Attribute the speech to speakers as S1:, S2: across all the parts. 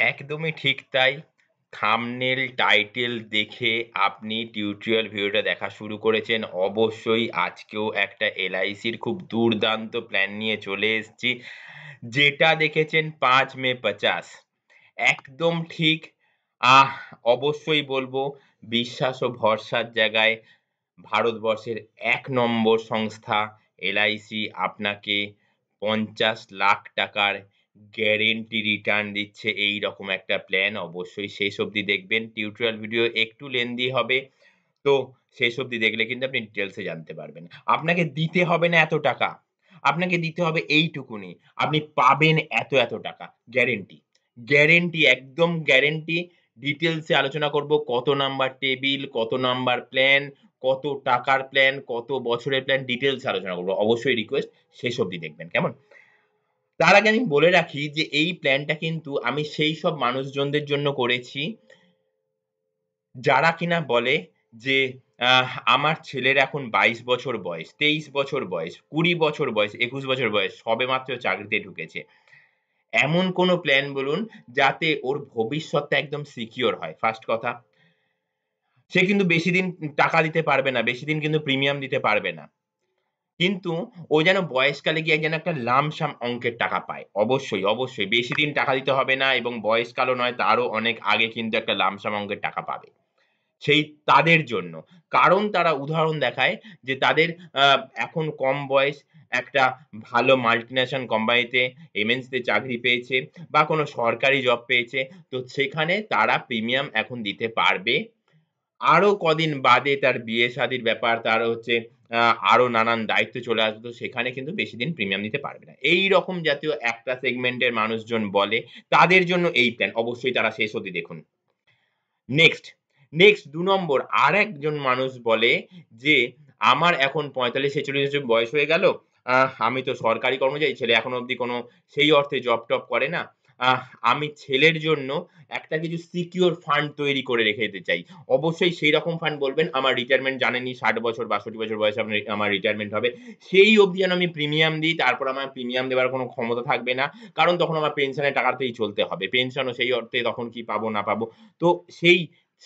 S1: একদমই ঠিক তাই। থাম্বনেল, টাইটেল দেখে আপনি টিউটোরিয়াল ভিডিওটা দেখা শুরু করেছেন। অবশ্যই আজকেও একটা এলআইসির খুব দুর্দান্ত প্ল্যান নিয়ে চলে এসেছি। যেটা দেখেছেন ৫ মে ৫০। একদম ঠিক। আহ অবশ্যই বলবো বিশ্বাস ও ভরসার জায়গায় ভারতবর্ষের ১ নম্বর সংস্থা এলআইসি আপনাকে ৫০,০০,০০০ টাকার গ্যারান্টি রিটার্ন দিচ্ছে এইরকম একটা প্ল্যান। অবশ্যই শেষ অবধি দেখবেন। টিউটোরিয়াল ভিডিও একটু লেন্দি হবে। তো শেষ অবধি দেখলে কিন্তু আপনি ডিটেইলস এ জানতে পারবেন। আপনাকে দিতে হবে না এত টাকা। আপনাকে দিতে হবে এইটুকুনি। আপনি পাবেন এত টাকা। গ্যারান্টি। গ্যারান্টি একদম গ্যারান্টি। ডিটেইলস এ আলোচনা করব। কত নাম্বার টেবিল, কত নাম্বার প্ল্যান, কত টাকার প্ল্যান, কত বছরের প্ল্যান ডিটেইলস এ আলোচনা করব। অবশ্যই রিকোয়েস্ট শেষ অবধি দেখবেন। কেমন? তার আগে আমি বলে রাখি যে এই প্ল্যানটা কিন্তু আমি সেই সব মানুষজনদের জন্য করেছি যারা কিনা বলে যে আমার ছেলের এখন ২২ বছর বয়স, ২৩ বছর বয়স, ২০ বছর বয়স, ২১ বছর বয়স সবেমাত্র চাকরিতে ঢুকেছে। এমন কোন প্ল্যান বলুন যাতে ওর ভবিষ্যৎটা একদম সিকিউর হয়। ফার্স্ট কথা। সে কিন্তু বেশিদিন টাকা দিতে পারবে না। বেশিদিন কিন্তু প্রিমিয়াম দিতে পারবে না। কিন্তু ও যেন বয়সকালে গিয়ে যেন একটা লামসাম অঙ্কের টাকা পায়। অবশ্যই। বেশিদিন টাকা দিতে হবে না এবং বয়সকালও নয় তারও অনেক আগে কিন্তু একটা লামসাম অঙ্কের টাকা পাবে। সেই তাদের জন্য। কারণ তারা উদাহরণ দেখায় যে তাদের আ এখন কম বয়স একটা ভালো মাল্টিন্যাশনাল কোম্পানিতে এমএনসিতে চাকরি পেয়েছে বা কোনো সরকারি জব পেয়েছে। তো সেখানে তারা প্রিমিয়াম এখন দিতে পারবে। আরো কদিন বাদে তার বিয়ে-শাদির ব্যাপার, তার হচ্ছে আ আরো নানান দায়িত্ব চলে আসবে। তো সেখানে কিন্তু বেশিদিন প্রিমিয়াম দিতে পারবে না। এইরকম জাতীয় একটা সেগমেন্টের মানুষজন বলে, তাদের জন্য এই প্ল্যান। অবশ্যই তারা শেষ অবধি দেখুন। নেক্সট, নেক্সট ২ নম্বর আরেকজন মানুষ বলে যে, "আমার এখন ৪৫-৪৬ বছর বয়স হয়ে গেল। আমি তো সরকারি কর্মচারী। ছেলে এখনো অব্দি কোনো সেই অর্থে জব-টব করে না। আহ আমি ছেলের জন্য একটা কিছু সিকিউর ফান্ড তৈরি করে রেখে দিতে চাই।" অবশ্যই সেইরকম ফান্ড বলবেন, আমার রিটায়ারমেন্ট জানেনই ৬০ বছর, ৬২ বছর বয়সে আমার রিটায়ারমেন্ট হবে। সেই অবধি যেন আমি প্রিমিয়াম দিই। তারপর আমার প্রিমিয়াম দেওয়ার কোনো ক্ষমতা থাকবে না। কারণ তখন আমার পেনশনের টাকাতেই চলতে হবে। পেনশনও সেই অর্থে তখন কি পাবো না পাবো। তো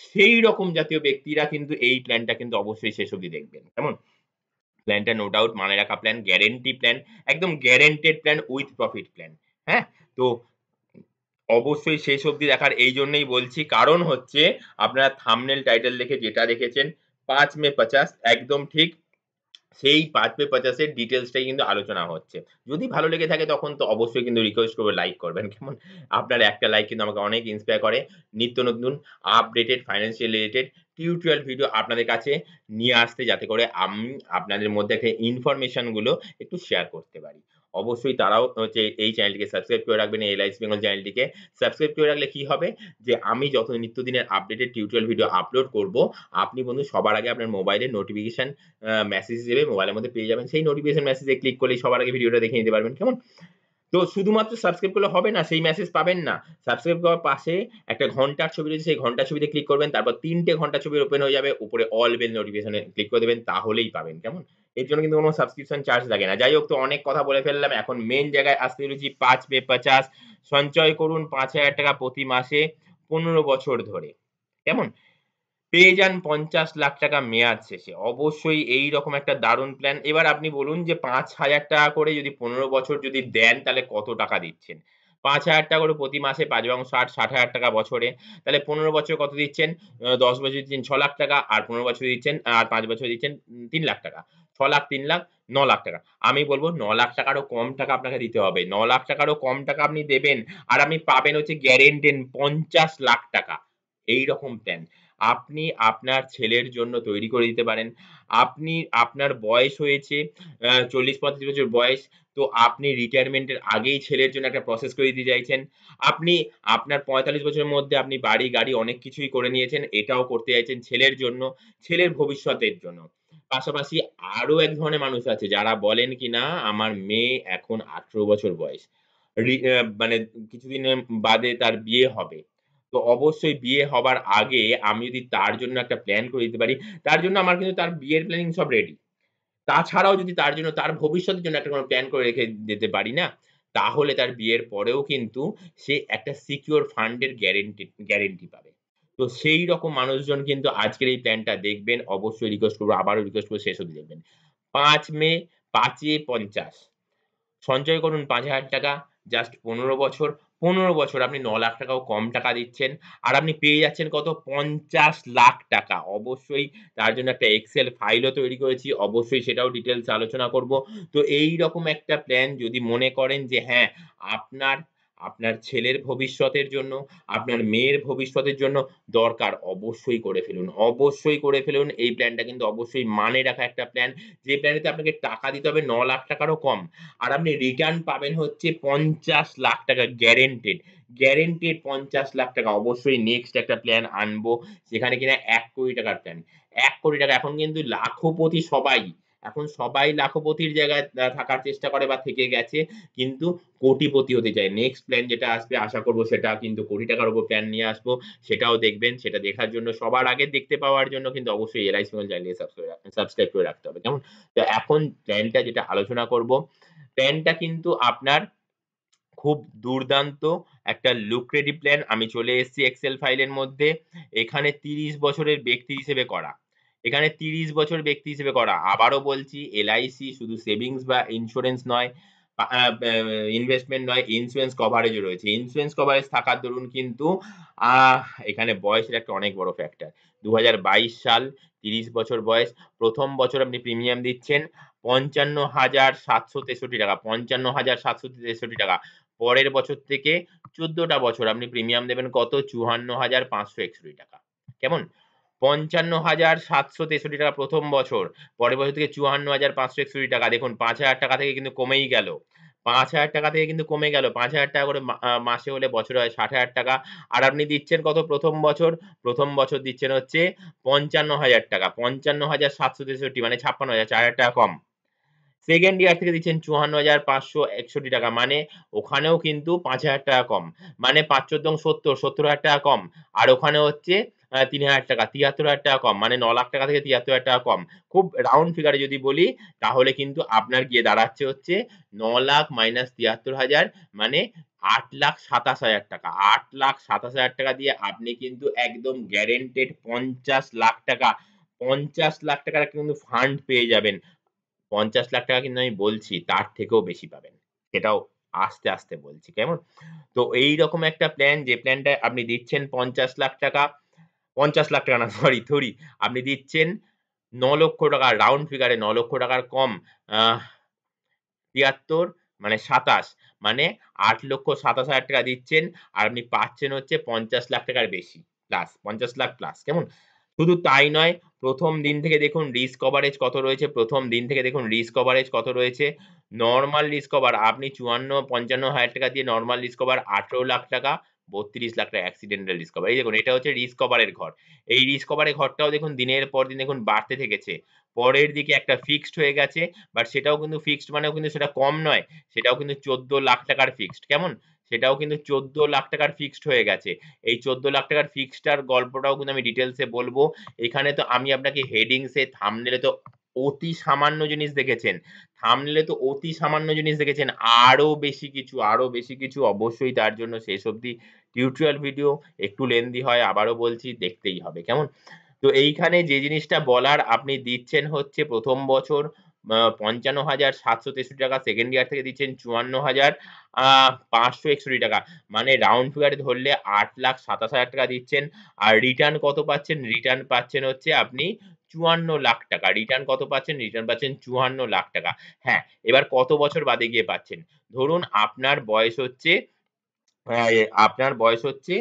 S1: সেইরকম জাতীয় ব্যক্তিরা কিন্তু এই প্ল্যানটা কিন্তু অবশ্যই শেষ অবধি দেখবেন। কেমন? প্ল্যানটা নো ডাউট মানে রাখা প্ল্যান, গ্যারান্টি প্ল্যান, একদম guaranteed plan with profit plan. হ্যাঁ? তো অবশ্যই শেষ অবধি দেখার এইজন্যই বলছি। কারণ হচ্ছে আপনারা থাম্বনেল টাইটেল দেখে যেটা দেখেছেন ৫ মে ৫০ একদম ঠিক সেই ৫ মে ৫০ এর ডিটেইলসটাই কিন্তু আলোচনা হচ্ছে। যদি ভালো লেগে থাকে তখন তো অবশ্যই কিন্তু রিকোয়েস্ট করব লাইক করবেন। কেমন? আপনার একটা লাইক কিন্তু আমাকে অনেক ইন্সপায়ার করে। নিত্য নতুন updated financial related tutorial video আপনাদের কাছে নিয়ে আসতে যাতে করে আমি আপনাদের মধ্যে একটা ইনফরমেশন গুলো একটু শেয়ার করতে পারি। অবশ্যই তারাও হচ্ছে এই চ্যানেলটিকে সাবস্ক্রাইব করে রাখবেন এই এলআইসি বেঙ্গল চ্যানেলটিকে। সাবস্ক্রাইব করে রাখলে কি হবে? যে আমি যত নিত্যদিনের আপডেটেড টিউটোরিয়াল ভিডিও আপলোড করব, আপনি বন্ধু সবার আগে আপনার মোবাইলে নোটিফিকেশন মেসেজ যাবে মোবাইলের মধ্যে পেয়ে যাবেন। সেই নোটিফিকেশন মেসেজে ক্লিক করলেই সবার আগে ভিডিওটা দেখে নিতে পারবেন। কেমন? তো শুধুমাত্র সাবস্ক্রাইব করলে হবে না, সেই মেসেজ পাবেন না। সাবস্ক্রাইব করার পাশে একটা ঘন্টার ছবি রয়েছে, সেই ঘন্টার ছবিতে ক্লিক করবেন। তারপর ৩ টে ঘন্টার ছবি ওপেন হয়ে যাবে। উপরে অল বেল নোটিফিকেশন এ ক্লিক করে দেবেন তাহলেই পাবেন। কেমন? এর জন্য কিন্তু কোন সাবস্ক্রিপশন চার্জ লাগে না। যাই হোক তো অনেক কথা বলে ফেললাম। এখন মেইন জায়গায় আসতে চলেছি ৫ পে ৫০ সঞ্চয় করুন ৳৫,০০০ প্রতি মাসে ১৫ বছর ধরে। কেমন? পেয়ে যান ৳৫০,০০,০০০ মেয়াদ শেষে। অবশ্যই এইরকম একটা দারুণ প্ল্যান। এবার আপনি বলুন যে ৳৫,০০০ করে যদি ১৫ বছর যদি দেন তাহলে কত টাকা দিচ্ছেন? ৳৫,০০০ করে প্রতি মাসে ৫ এবং ৬০ ৳৬০,০০০ বছরে। তাহলে ১৫ বছরে কত দিচ্ছেন? ১০ বছরে দিচ্ছেন ৳৬,০০,০০০ আর ১৫ বছরে দিচ্ছেন আর ৫ বছরে দিচ্ছেন ৳৩,০০,০০০ ৬,০০,০০০, ৩,০০,০০০, ৳৯,০০,০০০ আমি বলব ৳৯,০০,০০০ টারও কম টাকা আপনাকে দিতে হবে। ৳৯,০০,০০০ টারও কম টাকা আপনি দেবেন। আর আপনি পাবেন হচ্ছে গ্যারান্টেড ৳৫০,০০,০০০ এইরকম প্ল্যান। আপনি আপনার ছেলের জন্য তৈরি করে দিতে পারেন। আপনি আপনার বয়স হয়েছে ৪০-৩৫ বছর বয়স। তো আপনি রিটায়ারমেন্ট এর আগেই ছেলের জন্য একটা প্রসেস করে দিতে চাইছেন। আপনি আপনার ৪৫ বছরের মধ্যে আপনি বাড়ি, গাড়ি অনেক কিছুই করে নিয়েছেন। এটাও করতে চাইছেন ছেলের জন্য, ছেলের ভবিষ্যতের জন্য। পাশাপাশি আরো এক ধরনের মানুষ আছে যারা বলেন কিনা আমার মেয়ে এখন ১৮ বছর বয়স। মানে কিছুদিনের বাদে তার বিয়ে হবে। তো অবশ্যই বিয়ে হবার আগে আমি যদি তার জন্য একটা প্ল্যান করে দিতে পারি, তার জন্য আমার কিন্তু তার বিয়ের প্ল্যানিং সব রেডি। তাছাড়াও যদি তার জন্য তার ভবিষ্যতের জন্য একটা কোন প্ল্যান করে রেখে যেতে পারি না? তাহলে তার বিয়ের পরেও কিন্তু সে একটা সিকিউর ফান্ড এর গ্যারান্টি পাবে। তো সেই রকম মানুষজন কিন্তু আজকের এই প্ল্যানটা দেখবেন। অবশ্যই রিকোয়েস্ট করব, আবারও রিকোয়েস্ট করব শেষ অব্দি দেখবেন। ৫ মে ৫ এ ৫০ সঞ্চয় করুন ৳৫,০০০ জাস্ট ১৫ বছর। ১৫ বছর আপনি ৳৯,০০,০০০ টাকাও কম টাকা দিচ্ছেন। আর আপনি পেয়ে যাচ্ছেন কত? ৳৫০,০০,০০০ টাকা। অবশ্যই তার জন্য একটা এক্সেল ফাইলও তৈরি করেছি। অবশ্যই সেটাও ডিটেইলস আলোচনা করব। তো এইরকম একটা প্ল্যান যদি মনে করেন যে হ্যাঁ, আপনার আপনার ছেলের ভবিষ্যতের জন্য, আপনার মেয়ের ভবিষ্যতের জন্য দরকার, অবশ্যই করে ফেলুন। অবশ্যই করে ফেলুন। এই প্ল্যানটা কিন্তু অবশ্যই মানে রাখা একটা প্ল্যান। যে প্ল্যানেতে আপনাকে টাকা দিতে হবে ৳৯,০০,০০০ টাকারও কম। আর আপনি রিটার্ন পাবেন হচ্ছে ৳৫০,০০,০০০ গ্যারান্টেড। গ্যারান্টেড ৳৫০,০০,০০০ অবশ্যই নেক্সট একটা প্ল্যান আনবো। যেখানে কিনা ৳১,০০,০০,০০০ প্ল্যান। ৳১,০০,০০,০০০ এখন কিন্তু লাখপতি সবাই। এখন সবাই লাখপতির জায়গায় থাকার চেষ্টা করে বা থেকে গেছে। কিন্তু কোটিপতি হতে চায়। নেক্সট প্ল্যান যেটা আসবে আশা করব সেটা কিন্তু কোটি টাকার উপর প্ল্যান নিয়ে আসবো। সেটাও দেখবেন। সেটা দেখার জন্য সবার আগে দেখতে পাওয়ার জন্য কিন্তু অবশ্যই LIC বেঙ্গল চ্যানেলটি সাবস্ক্রাইব করে রাখতে হবে। কেমন? তো এখন প্ল্যানটা যেটা আলোচনা করব, প্ল্যানটা কিন্তু আপনার খুব দুর্দান্ত একটা lucrative প্ল্যান। আমি চলে এসেছি এক্সেল ফাইলের মধ্যে। এখানে ৩০ বছরের ব্যক্তি হিসেবে করা। এখানে ৩০ বছর ব্যক্তি হিসেবে করা। আবারও বলছি LIC শুধু সেভিংস বা ইন্সুরেন্স নয়, আ আ ব্যা ইনভেস্টমেন্ট নয়, ইন্সুরেন্স কভারেজ ও রয়েছে। ইন্সুরেন্স কভারেজ থাকার দরুন কিন্তু আহ এখানে বয়সের একটা অনেক বড় ফ্যাক্টর। ২০২২ সাল, ৩০ বছর বয়স। ১ম বছর আপনি প্রিমিয়াম দিচ্ছেন ৳৫৫,৭৬৩ ৳৫৫,৭৬৩ পরের বছর থেকে ১৪ টা বছর আপনি প্রিমিয়াম দেবেন কত? ৳৫৪,৫৬১ কেমন? ৳৫৫,৭৬৩ ১ম বছর। পরের বছর থেকে ৳৫৪,৫৬১ দেখুন ৳৫,০০০ থেকে কিন্তু কমেই গেল। ৳৫,০০০ থেকে কিন্তু কমে গেল। ৳৫,০০০ করে মাসে হলে বছরে হয় ৳৬০,০০০ আর আপনি দিচ্ছেন কত ১ম বছর? ১ম বছর দিচ্ছেন হচ্ছে ৳৫৫,০০০ ৫৫,৭৬৩ মানে ৫৬,০০০ ৳৪,০০০ কম। সেকেন্ড ইয়ার থেকে দিচ্ছেন ৳৫৪,৫৬১ মানে ওখানেও কিন্তু ৳৫,০০০ কম। মানে ৫ × ৪ = ৭০, ৳৭০,০০০ কম। আর ওখানে হচ্ছে ৳৩,০০০ ৳৭৩,০০০ কম। মানে ৳৯,০০,০০০ থেকে ৳৭৩,০০০ কম। খুব রাউন্ড ফিগার এ যদি বলি তাহলে কিন্তু আপনার গিয়ে দাঁড়াচ্ছে হচ্ছে ৯,০০,০০০ - ৭৩,০০০ মানে ৳৮,২৭,০০০ ৳৮,২৭,০০০ দিয়ে আপনি কিন্তু একদম গ্যারান্টেড ৳৫০,০০,০০০ ৳৫০,০০,০০০ কিন্তু ফান্ড পেয়ে যাবেন। ৳৫০,০০,০০০ কিন্তু আমি বলছি তার থেকেও বেশি পাবেন। সেটাও আস্তে, আস্তে বলছি। কেমন? তো এইরকম একটা প্ল্যান যে প্ল্যানটায় আপনি দিচ্ছেন ৳৫০,০০,০০০ ৳৫০,০০,০০০ না সরি আপনি দিচ্ছেন ৳৯,০০,০০০ রাউন্ড ফিগারে ৳৯,০০,০০০ র কম আহ ৭৩ মানে ২৭ মানে ৳৮,২৭,০০০ দিচ্ছেন আর আপনি পাচ্ছেন হচ্ছে ৳৫০,০০,০০০ র বেশি প্লাস ৫০,০০,০০০ প্লাস কেমন? শুধু তাই নয়, ১ম দিন থেকে দেখুন রিস্ক কভারেজ কত রয়েছে, ১ম দিন থেকে দেখুন রিস্ক কভারেজ কত রয়েছে। নরমাল রিস্ক কভার আপনি ৫৪,৫৫,০০০ দিয়ে normal risk cover ৳১৮,০০,০০০ ৳৩২,০০,০০০ accidental risk cover. এই দেখুন এটা হচ্ছে রিস্ক কভারের ঘর। এই রিস্ক কভারের ঘরটাও দেখুন দিনের পর দিন দেখুন বাড়তে থেকেছে। পরের দিকে একটা ফিক্সড হয়ে গেছে। বাট সেটাও কিন্তু ফিক্সড মানেও কিন্তু সেটা কম নয়। সেটাও কিন্তু ৳১৪,০০,০০০ র ফিক্সড। কেমন? সেটাও কিন্তু ৳১৪,০০,০০০ র ফিক্সড হয়ে গেছে। এই ৳১৪,০০,০০০ র ফিক্সডটার গল্পটাও কিন্তু আমি ডিটেইলস এ বলব। এখানে তো আমি আপনাকে হেডিংস এ থাম্বনেল এ তো অতি সামান্য জিনিস দেখেছেন। থাম্বনেল এ তো অতি সামান্য জিনিস দেখেছেন। আরো বেশি কিছু অবশ্যই তার জন্য শেষ অবধি টিউটোরিয়াল ভিডিও একটু লেনথি হয় আবারও বলছি দেখতেই হবে। কেমন? তো এইখানে যে জিনিসটা বলার আপনি দিচ্ছেন হচ্ছে ১ম বছর ৳৫৫,৭৬৩ সেকেন্ড ইয়ার থেকে দিচ্ছেন ৳৫৪,০০০ ৳৫৬১ মানে রাউন্ড ফিগারে ধরলে ৳৮,২৭,০০০ দিচ্ছেন। আর রিটার্ন কত পাচ্ছেন? রিটার্ন পাচ্ছেন হচ্ছে আপনি ৳৫৪,০০,০০০ রিটার্ন কত পাচ্ছেন? রিটার্ন পাচ্ছেন ৳৫৪,০০,০০০ হ্যাঁ, এবার কত বছর বাদে গিয়ে পাচ্ছেন? ধরুন আপনার বয়স হচ্ছে আপনার বয়স হচ্ছে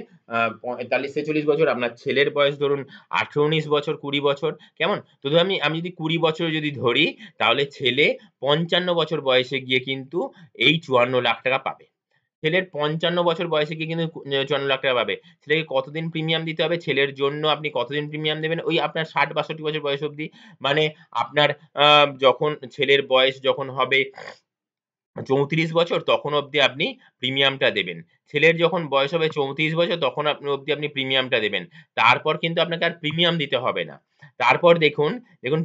S1: ৪৫-৪৬ বছর, আপনার ছেলের বয়স ধরুন ১৮-১৯ বছর, ২০ বছর, কেমন? তো ধরুন আমি যদি ২০ বছর যদি ধরি, তাহলে ছেলে ৫৫ বছর বয়সে গিয়ে কিন্তু এই ৳৫৪,০০,০০০ পাবে। ছেলের ৫৫ বছর বয়সে গিয়ে কিন্তু ৳৫৪,০০,০০০ পাবে। ছেলেকে কতদিন প্রিমিয়াম দিতে হবে? ছেলের জন্য আপনি কতদিন প্রিমিয়াম দেবেন? ওই আপনার ৬০-৬২ বছর বয়স অবধি। মানে আপনার আ যখন ছেলের বয়স যখন হবে ৩৪ বছর তখন অবধি আপনি প্রিমিয়ামটা দেবেন। ছেলের যখন বয়স হবে ৩৪ বছর তখন অবধি আপনি প্রিমিয়ামটা দেবেন। তারপর কিন্তু আপনাকে আর প্রিমিয়াম দিতে হবে না। তারপর দেখুন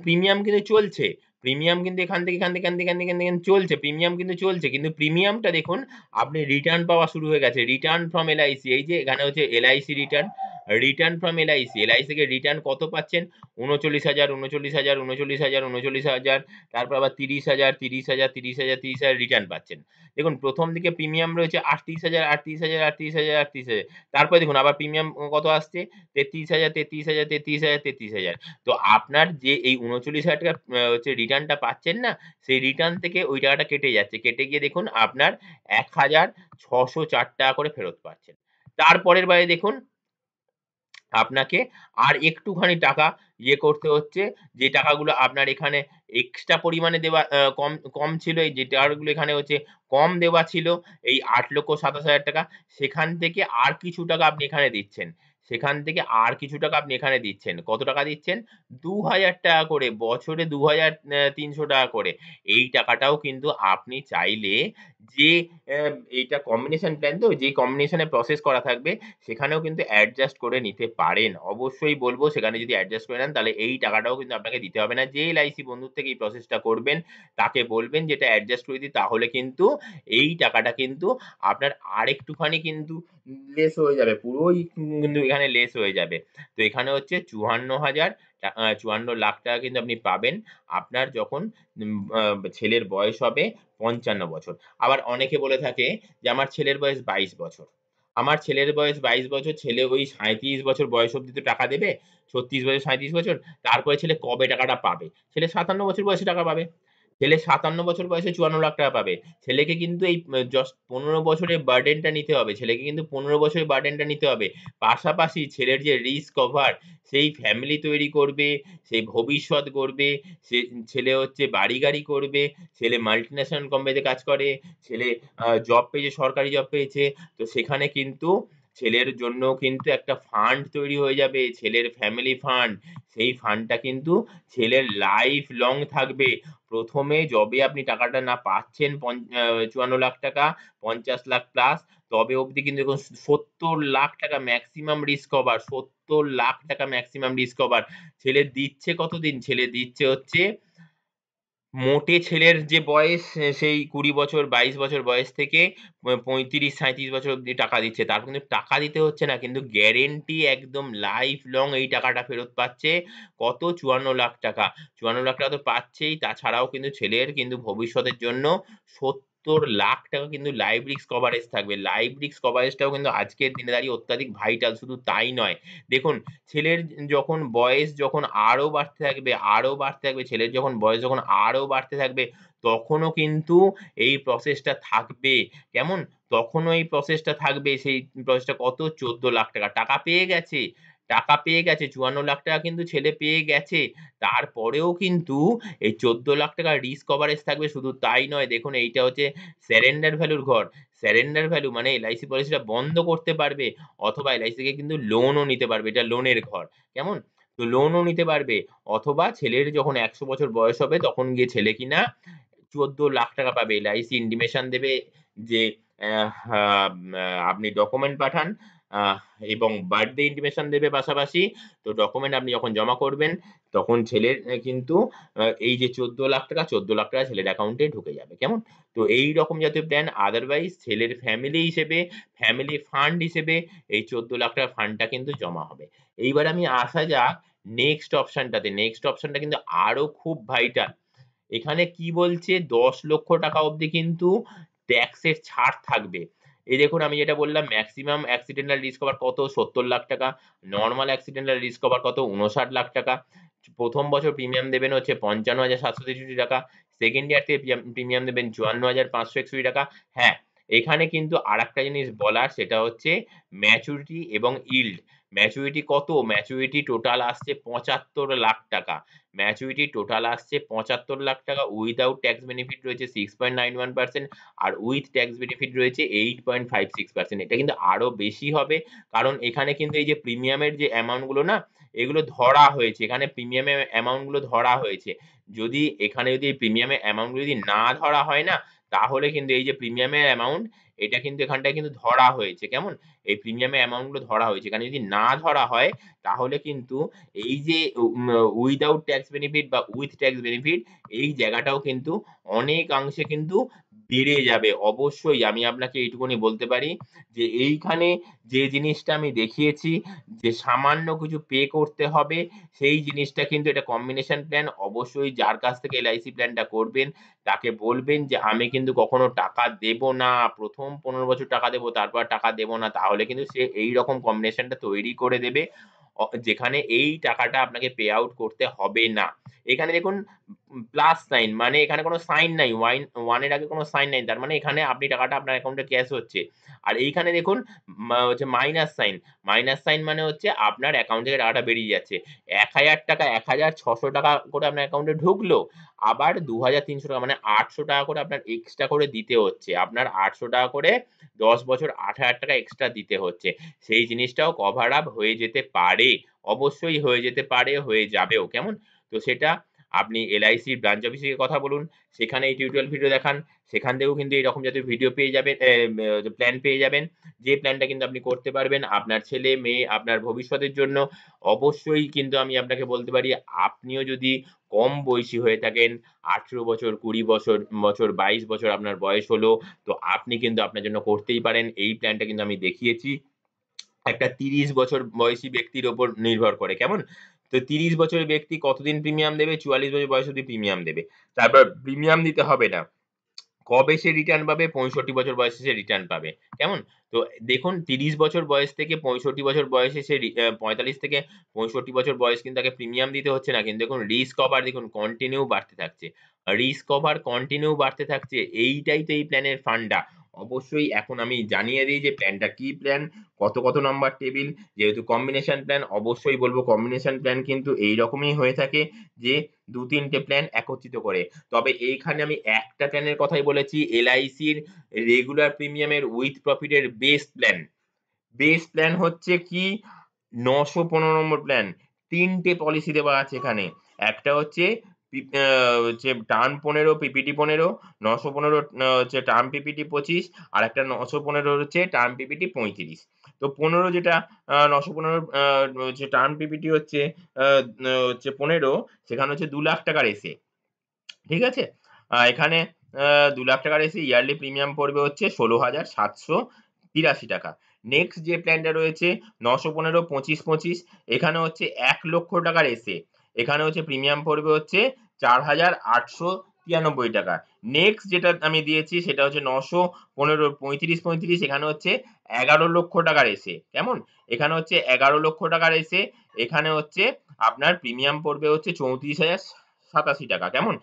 S1: প্রিমিয়াম কিন্তু চলছে। প্রিমিয়াম কিন্তু এখান থেকে চলছে। প্রিমিয়াম কিন্তু চলছে। কিন্তু প্রিমিয়ামটা দেখুন আপনি রিটার্ন পাওয়া শুরু হয়ে গেছে। রিটার্ন ফ্রম LIC এই যে এখানে হচ্ছে LIC return, return from LIC। LIC থেকে রিটার্ন কত পাচ্ছেন? ৩৯,০০০, ৩৯,০০০, ৩৯,০০০, ৩৯,০০০, তারপর আবার ৩০,০০০, ৩০,০০০, ৩০,০০০, ৩০,০০০ রিটার্ন পাচ্ছেন। দেখুন ১ম দিকে প্রিমিয়াম রয়েছে ৩৮,০০০, ৩৮,০০০, ৩৮,০০০, ৩৮,০০০। তারপরে দেখুন আবার প্রিমিয়াম কত আসছে? ৩৩,০০০, ৩৩,০০০, ৩৩,০০০, ৩৩,০০০। তো আপনার যে এই ৩৯,০০০ টাকা হচ্ছে রিটার্নটা পাচ্ছেন না? সেই রিটার্ন থেকে ওই টাকাটা কেটে যাচ্ছে। কেটে গিয়ে দেখুন আপনার ৳১,৬০৪ করে ফেরত পাচ্ছেন। তারপরের বারে দেখুন আপনাকে আর একটুখানি টাকা করতে হচ্ছে, যে টাকাগুলো আপনার এখানে এক্সট্রা পরিমাণে দেওয়া কম ছিল, এই যে টাকাগুলো এখানে হচ্ছে কম দেওয়া ছিল, এই ৳৮,২৭,০০০, সেখান থেকে আর কিছু টাকা আপনি এখানে দিচ্ছেন। সেখান থেকে আর কিছু টাকা আপনি এখানে দিচ্ছেন। কত টাকা দিচ্ছেন? ৳২,০০০ করে, বছরে ৳২,৩০০ করে। এই টাকাটাও কিন্তু আপনি চাইলে যে এইটা কম্বিনেশন প্ল্যান তো, যে কম্বিনেশন এ প্রসেস করা থাকবে সেখানেও কিন্তু অ্যাডজাস্ট করে নিতে পারেন। অবশ্যই বলব সেখানে যদি অ্যাডজাস্ট করে নেন তাহলে এই টাকাটাও কিন্তু আপনাকে দিতে হবে না। যে LIC বন্ধুর থেকে এই প্রসেসটা করবেন তাকে বলবেন যে এটা অ্যাডজাস্ট করে দিতে, তাহলে কিন্তু এই টাকাটা কিন্তু আপনার আরেকটুখানি কিন্তু লেস হয়ে যাবে। পুরোই কিন্তু এখানে লেস হয়ে যাবে। তো এখানে হচ্ছে ৫৪,০০,০০০ কিন্তু আপনি পাবেন আপনার যখন ছেলের বয়স হবে ৫৫ বছর। আবার অনেকে বলে থাকে যে আমার ছেলের বয়স ২২ বছর। আমার ছেলের বয়স ২২ বছর, ছেলে ওই ৩৭ বছর বয়স অব্দি তো টাকা দেবে। ৩৬ বছর, ৩৭ বছর। তারপরে ছেলে কবে টাকাটা পাবে? ছেলে ৫৭ বছর বয়সে টাকা পাবে। ছেলে ৫৭ বছর বয়সে ৳৫৪,০০,০০০ পাবে। ছেলেকে কিন্তু এই জাস্ট ১৫ বছরের বার্ডেনটা নিতে হবে। ছেলেকে কিন্তু ১৫ বছরের বার্ডেনটা নিতে হবে। পাশাপাশি ছেলের যে রিস্ক কভার, সেই ফ্যামিলি তৈরি করবে, সে ভবিষ্যৎ গড়বে, সে ছেলে হচ্ছে বাড়ি-গাড়ি করবে, ছেলে মাল্টিন্যাশনাল কোম্পানিতে কাজ করে, ছেলে জব পেয়েছে, সরকারি জব পেয়েছে। তো সেখানে কিন্তু ছেলের জন্যও কিন্তু একটা ফান্ড তৈরি হয়ে যাবে, ছেলের ফ্যামিলি ফান্ড। সেই ফান্ডটা কিন্তু ছেলের লাইফ লং থাকবে। ১ম এ যবে আপনি টাকাটা না পাচ্ছেন ৫৪,০০,০০০ ৫০,০০,০০০ প্লাস, তবে অবধি কিন্তু দেখুন ৳৭০,০০,০০০ maximum risk cover, ৳৭০,০০,০০০ maximum risk cover. ছেলে দিচ্ছে কতদিন? ছেলে দিচ্ছে হচ্ছে মোটে ছেলের যে বয়স সেই ২০ বছর ২২ বছর বয়স থেকে ৩৫-৩৭ বছর অব্দি টাকা দিচ্ছে। তার কিন্তু টাকা দিতে হচ্ছে না। কিন্তু গ্যারান্টি একদম লাইফ লং এই টাকাটা ফেরত পাচ্ছে। কত? ৳৫৪,০০,০০০। ৳৫৪,০০,০০০ তো পাচ্ছেই। তাছাড়াও কিন্তু ছেলের কিন্তু ভবিষ্যতের জন্য ৳৭০,০০,০০০ কিন্তু লাইফ রিস্ক কভারেজ থাকবে। লাইফ রিস্ক কভারেজটাও কিন্তু আজকের দিনে দাঁড়িয়ে অত্যাধিক ভাইটাল। শুধু তাই নয়, দেখুন ছেলের যখন বয়স যখন আরো বাড়তে থাকবে, আরো বাড়তে থাকবে, ছেলের যখন বয়স যখন আরো বাড়তে থাকবে, তখনও কিন্তু এই প্রসেসটা থাকবে। কেমন? তখনও এই প্রসেসটা থাকবে। সেই প্রসেসটা কত? ৳১৪,০০,০০০। টাকা পেয়ে গেছে, টাকা পেয়ে গেছে। ৳৫৪,০০,০০০ কিন্তু ছেলে পেয়ে গেছে। তারপরেও কিন্তু এই ৳১৪,০০,০০০ রিস্ক কভারেজ থাকবে। শুধু তাই নয়, দেখুন এইটা হচ্ছে সারেন্ডার ভ্যালুর ঘর। সারেন্ডার ভ্যালু মানে LIC পলিসিটা বন্ধ করতে পারবে, অথবা LIC থেকে কিন্তু লোনও নিতে পারবে। এটা লোনের ঘর। কেমন? তো লোনও নিতে পারবে, অথবা ছেলের যখন ১০০ বছর বয়স হবে তখন গিয়ে ছেলে কিনা ৳১৪,০০,০০০ পাবে। LIC ইন্টিমেশন দেবে যে হা আপনি ডকুমেন্ট পাঠান, আহ এবং বার্থডে ইন্টিমেশন দেবে পাশাপাশি। তো ডকুমেন্ট আপনি যখন জমা করবেন তখন ছেলের কিন্তু এই যে ৳১৪,০০,০০০, ৳১৪,০০,০০০ ছেলের অ্যাকাউন্টে ঢুকে যাবে। কেমন? তো এইরকম জাতীয় প্ল্যান, আদারওয়াইজ ছেলের ফ্যামিলি হিসেবে, ফ্যামিলি ফান্ড হিসেবে এই ৳১৪,০০,০০০ ফান্ডটা কিন্তু জমা হবে। এইবার আমি আসা যাক নেক্সট অপশনটাতে। নেক্সট অপশনটা কিন্তু আরো খুব ভাইটাল। এখানে কি বলছে? ৳১০,০০,০০০ অব্দি কিন্তু ট্যাক্সের ছাড় থাকবে। এই দেখুন আমি যেটা বললাম, মেক্সিমাম অ্যাক্সিডেন্টাল রিস্ক কভার কত? ৳৭০,০০,০০০। নরমাল অ্যাক্সিডেন্টাল রিস্ক কভার কত? ৳৫৯,০০,০০০। ১ম বছর প্রিমিয়াম দেবেন হচ্ছে ৳৫৫,৭৬৩ সেকেন্ড ইয়ার থেকে প্রিমিয়াম দেবেন ৳৫৪,৫৬১ হ্যাঁ, এখানে কিন্তু আরেকটা জিনিস বলার, সেটা হচ্ছে ম্যাচুরিটি এবং ইল্ড। ম্যাচুরিটি কত? ম্যাচুরিটি টোটাল আসছে ৳৭৫,০০,০০০। ম্যাচুরিটি টোটাল আসছে ৳৭৫,০০,০০০, উইথআউট ট্যাক্স বেনিফিট রয়েছে 6.91% আর উইথ ট্যাক্স বেনিফিট রয়েছে 8.56%। এটা কিন্তু আরো বেশি হবে, কারণ এখানে কিন্তু এই যে প্রিমিয়ামের যে অ্যামাউন্ট গুলো না, এগুলো ধরা হয়েছে। এখানে প্রিমিয়ামের অ্যামাউন্ট গুলো ধরা হয়েছে। যদি এখানে যদি এই প্রিমিয়ামের অ্যামাউন্ট গুলো যদি না ধরা হয় না, তাহলে কিন্তু এই যে প্রিমিয়ামের অ্যামাউন্ট এটা কিন্তু এখানটায় কিন্তু ধরা হয়েছে। কেমন? এই প্রিমিয়ামের অ্যামাউন্ট গুলো ধরা হয়েছে। এখানে যদি না ধরা হয় তাহলে কিন্তু এই যে উইথআউট ট্যাক্স বেনিফিট বা উইথ ট্যাক্স বেনিফিট এই জায়গাটাও কিন্তু অনেকাংশে কিন্তু বেড়ে যাবে। অবশ্যই আমি আপনাকে এইটুকুনি বলতে পারি যে এইখানে যে জিনিসটা আমি দেখিয়েছি যে সামান্য কিছু পে করতে হবে সেই জিনিসটা কিন্তু এটা কম্বিনেশন প্ল্যান। অবশ্যই যার কাছ থেকে এলআইসি প্ল্যানটা করবেন তাকে বলবেন যে আমি কিন্তু কখনো টাকা দেব না। ১ম ১৫ বছর টাকা দেব, তারপর টাকা দেব না। তাহলে কিন্তু সে এইরকম কম্বিনেশনটা তৈরি করে দেবে। যেখানে এই টাকাটা আপনাকে পে আউট করতে হবে না। এখানে দেখুন প্লাস সাইন মানে এখানে কোন সাইন নাই। 1 এর আগে কোন সাইন নাই। তার মানে এখানে আপনি টাকাটা আপনার অ্যাকাউন্টে ক্যাশ হচ্ছে। আর এইখানে দেখুন হচ্ছে মাইনাস সাইন। মাইনাস সাইন মানে হচ্ছে আপনার অ্যাকাউন্ট থেকে টাকাটা বেরিয়ে যাচ্ছে। ৳১,০০০ ৳১,৬০০ করে আপনার অ্যাকাউন্টে ঢুকলো। আবার ৳২,৩০০ মানে ৳৮০০ করে আপনার এক্সট্রা করে দিতে হচ্ছে। আপনার ৳৮০০ করে ১০ বছর ৳৮,০০০ এক্সট্রা দিতে হচ্ছে। সেই জিনিসটাও কভার আপ হয়ে যেতে পারে। অবশ্যই হয়ে যেতে পারে, হয়ে যাবেও। কেমন? তো সেটা আপনি এলআইসির ব্রাঞ্চ অফিসে গিয়ে কথা বলুন। সেখানে এই টিউটোরিয়াল ভিডিও দেখান। সেখান থেকেও কিন্তু এরকম জাতীয় ভিডিও পেয়ে যাবেন প্ল্যান পেয়ে যাবেন। যে প্ল্যানটা কিন্তু আপনি করতে পারবেন আপনার ছেলে, মেয়ে, আপনার ভবিষ্যতের জন্য। অবশ্যই কিন্তু আমি আপনাকে বলতে পারি আপনিও যদি কম বয়সী হয়ে থাকেন, ১৮ বছর, ২০ বছর, ২২ বছর আপনার বয়স হলো, তো আপনি কিন্তু আপনার জন্য করতেই পারেন। এই প্ল্যানটা কিন্তু আমি দেখিয়েছি। একটা ৩০ বছর বয়সী ব্যক্তির উপর নির্ভর করে। কেমন? তো ৩০ বছরের ব্যক্তি কতদিন প্রিমিয়াম দেবে? ৪৪ বছর বয়স অব্দি প্রিমিয়াম দেবে। তারপর প্রিমিয়াম দিতে হবে না। কবে সে রিটার্ন পাবে? ৬৫ বছর বয়সে সে রিটার্ন পাবে। কেমন? তো দেখুন ৩০ বছর বয়স থেকে ৬৫ বছর বয়সে সে ৪৫ থেকে ৬৫ বছর বয়স কিন্তু তাকে প্রিমিয়াম দিতে হচ্ছে না। কিন্তু দেখুন রিস্ক কভার দেখুন কন্টিনিউ বাড়তে থাকছে। রিস্ক কভার কন্টিনিউ বাড়তে থাকছে। এইটাই তো এই প্ল্যানের ফান্ডা। অবশ্যই এখন আমি জানিয়ে দেই যে প্ল্যানটা কি প্ল্যান, কত নাম্বার টেবিল। যেহেতু কম্বিনেশন প্ল্যান অবশ্যই বলব কম্বিনেশন প্ল্যান কিন্তু এইরকমই হয়ে থাকে যে ২-৩ টে প্ল্যান একত্রিত করে। তবে এইখানে আমি একটা প্ল্যানের কথাই বলেছি এলআইসির রেগুলার প্রিমিয়ামের উইথ প্রফিট এর বেস প্ল্যান। বেস প্ল্যান হচ্ছে কি ৯১৫ নম্বর প্ল্যান। ৩ টে পলিসি দেওয়া আছে এখানে। একটা হচ্ছে হচ্ছে টার্ম ১৫, পিপিটি ১৫, ৯১৫ হচ্ছে টার্ম পিপিটি ২৫ আরেকটা ৯১৫ হচ্ছে টার্ম পিপিটি ৩৫। তো ১৫ যেটা ৯১৫ হচ্ছে টার্ম পিপিটি হচ্ছে আ হচ্ছে ১৫ সেখানে হচ্ছে ৳২,০০,০০০ এসে। ঠিক আছে? এখানে ৳২,০০,০০০ এসে ইয়ারলি প্রিমিয়াম পড়বে হচ্ছে ৳১৬,৭৮৩ নেক্সট যে প্ল্যানটা রয়েছে ৯১৫ ২৫-২৫ এখানে হচ্ছে ৳১,০০,০০০ এসে। এখানে হচ্ছে প্রিমিয়াম পড়বে হচ্ছে ৳৪,৮৯৩ নেক্সট যেটা আমি দিয়েছি সেটা হচ্ছে ৯১৫ ৩৫-৩৫ এখানে হচ্ছে ৳১১,০০,০০০ এসে। কেমন? এখানে হচ্ছে ৳১১,০০,০০০ এসে এখানে হচ্ছে আপনার প্রিমিয়াম পড়বে হচ্ছে ৳৩৪,০৮৭ কেমন?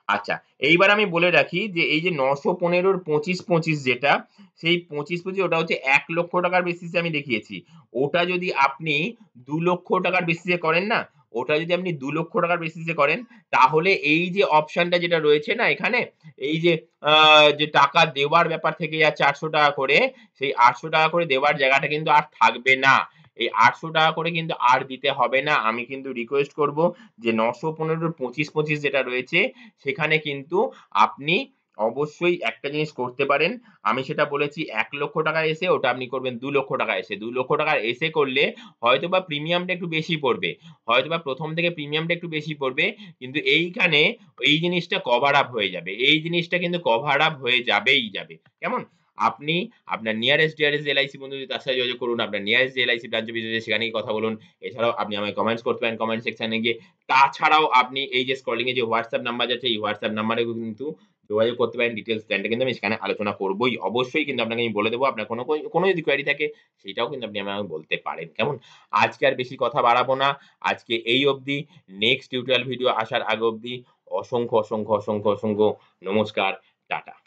S1: আচ্ছা, এইবার আমি বলে রাখি যে এই যে ৯১৫ র ২৫-২৫ যেটা, সেই ২৫-২৫ ওটা হচ্ছে ৳১,০০,০০০ বেসিসে আমি দেখিয়েছি। ওটা যদি আপনি ৳২,০০,০০০ বেসিসে করেন না? ওটা যদি আপনি ৳২,০০,০০০ বেসিসে করেন, তাহলে এই যে অপশনটা যেটা রয়েছে না এখানে, এই যে আ যে টাকা দেওয়ার ব্যাপার থেকে যাচ্ছে ৳৮০০ করে, সেই ৳৮০০ করে দেওয়ার জায়গাটা কিন্তু আর থাকবে না। এই ৳৮০০ করে কিন্তু আর দিতে হবে না। আমি কিন্তু রিকোয়েস্ট করব যে ৯১৫ র ২৫-২৫ যেটা রয়েছে সেখানে কিন্তু আপনি অবশ্যই একটা জিনিস করতে পারেন। আমি সেটা বলেছি ৳১,০০,০০০ এসে ওটা আপনি করবেন ৳২,০০,০০০ এসে। ৳২,০০,০০০ এসে করলে হয়তোবা প্রিমিয়ামটা একটু বেশি পড়বে। হয়তোবা ১ম থেকে প্রিমিয়ামটা একটু বেশি পড়বে। কিন্তু এইখানে এই জিনিসটা কভার আপ হয়ে যাবে। এই জিনিসটা কিন্তু কভার আপ হয়ে যাবেই যাবে। কেমন? আপনি আপনার ডিয়ারেস্ট এলআইসি বন্ধু তার সাথে যোগাযোগ করুন। আপনার নিয়ারেস্ট যে এলআইসি ব্রাঞ্চ অফিস আছে সেখানে গিয়ে কথা বলুন। এছাড়াও আপনি আমায় কমেন্টস করতে পারেন কমেন্ট সেকশনে গিয়ে। তাছাড়াও আপনি এই যে স্ক্রলিং এ যে WhatsApp নাম্বার যাচ্ছে এই WhatsApp নাম্বারেও কিন্তু যোগাযোগ করতে পারেন। ডিটেইলস প্ল্যানটা কিন্তু আমি সেখানে আলোচনা করবই। অবশ্যই কিন্তু আপনাকে আমি বলে দেব। আপনার কোন যদি কোয়েরি থাকে সেটাও কিন্তু আপনি আমাকে বলতে পারেন। কেমন? আজকে আর বেশি কথা বাড়াবো না। আজকে এই অবধি। নেক্সট টিউটোরিয়াল ভিডিও আসার আগে অবধি অসংখ্য নমস্কার। টাটা।